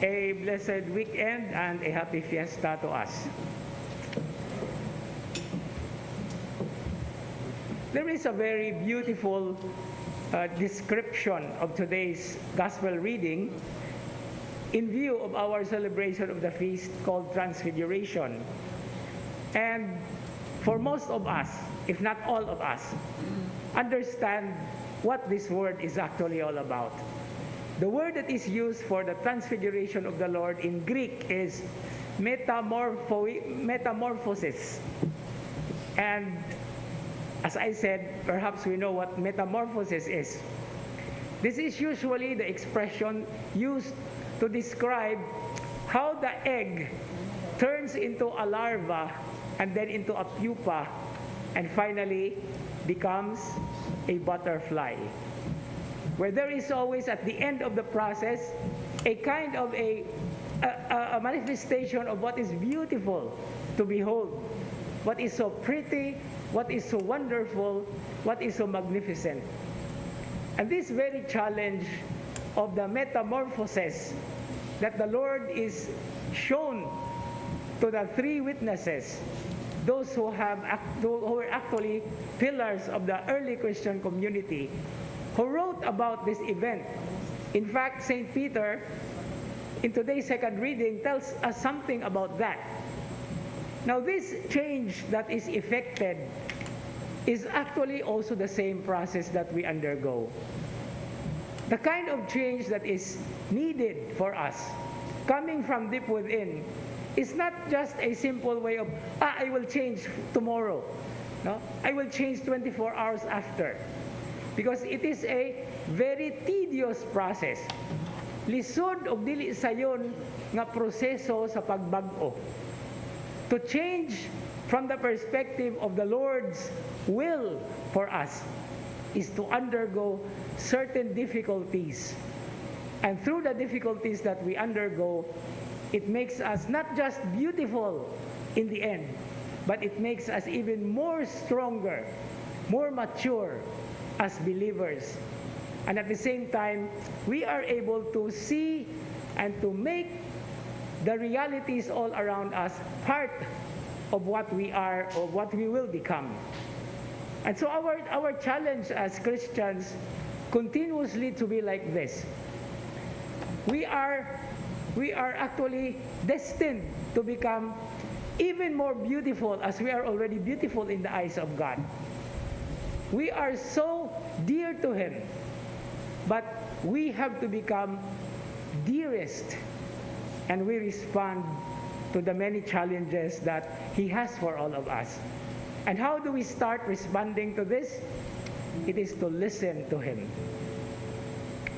A blessed weekend and a happy fiesta to us. There is a very beautiful description of today's gospel reading in view of our celebration of the feast called Transfiguration. And for most of us, if not all of us, understand what this word is actually all about. The word that is used for the transfiguration of the Lord in Greek is metamorphosis. And as I said, perhaps we know what metamorphosis is. This is usually the expression used to describe how the egg turns into a larva and then into a pupa and finally becomes a butterfly. Where there is always at the end of the process a kind of a manifestation of what is beautiful to behold, what is so pretty, what is so wonderful, what is so magnificent. And this very challenge of the metamorphosis that the Lord is shown to the three witnesses, those who were actually pillars of the early Christian community, who wrote about this event. In fact, St. Peter, in today's second reading, tells us something about that. Now, this change that is effected is actually also the same process that we undergo. The kind of change that is needed for us, coming from deep within, is not just a simple way of, I will change tomorrow. No? I will change 24 hours after. Because it is a very tedious process. Lisod og dili sayon nga proseso sa pagbag-o. To change from the perspective of the Lord's will for us is to undergo certain difficulties. And through the difficulties that we undergo, it makes us not just beautiful in the end, but it makes us even more stronger, more mature as believers. And at the same time, we are able to see and to make the realities all around us part of what we are or what we will become. And so our challenge as Christians continuously to be like this. We are actually destined to become even more beautiful as we are already beautiful in the eyes of God. We are so dear to Him, but we have to become dearest, and we respond to the many challenges that He has for all of us. And how do we start responding to this? It is to listen to Him.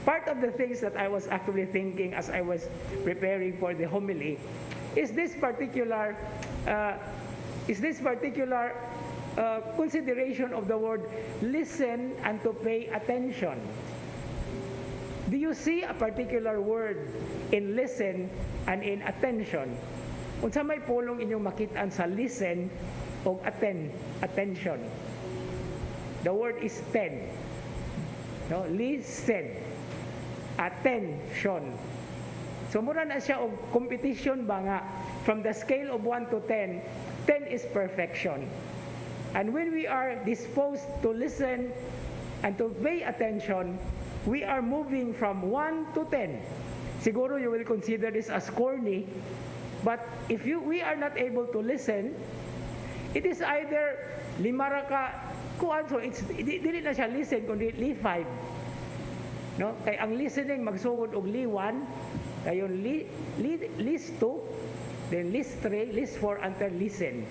Part of the things that I was actually thinking as I was preparing for the homily is this particular consideration of the word listen and to pay attention. Do you see a particular word in listen and in attention? Unsa may pulong inyong makitaan sa listen o attention? The word is ten. No? Listen. Attention. So mura na siya og competition ba nga from the scale of 1 to 10, 10 is perfection. And when we are disposed to listen and to pay attention, we are moving from 1 to 10. Siguro you will consider this as corny, but if we are not able to listen, it is either limara ka kuan, so it's dili na siya listen kundi li 5. No? Kay ang listening magsugod og li 1, kayon list 2, then list 3, list 4 until listen.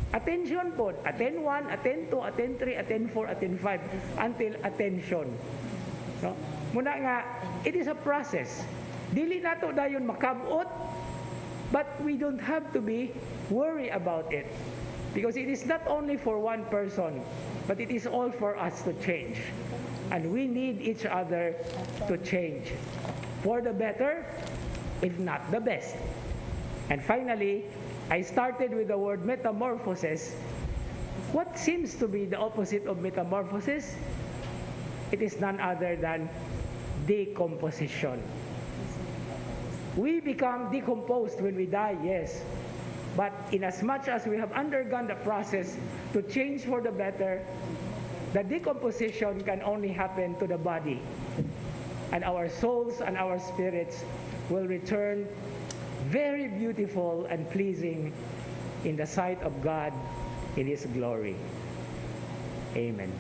Attention po, attend 1, attend 2, attend 3, attend 4, attend 5, until attention. No? Muna nga, it is a process. Dili nato dayon makabot, but we don't have to be worried about it. Because it is not only for one person, but it is all for us to change. And we need each other to change. For the better, if not the best. And finally, I started with the word metamorphosis. What seems to be the opposite of metamorphosis? It is none other than decomposition. We become decomposed when we die, yes. But inasmuch as we have undergone the process to change for the better, the decomposition can only happen to the body. And our souls and our spirits will return very beautiful and pleasing in the sight of God in His glory. Amen.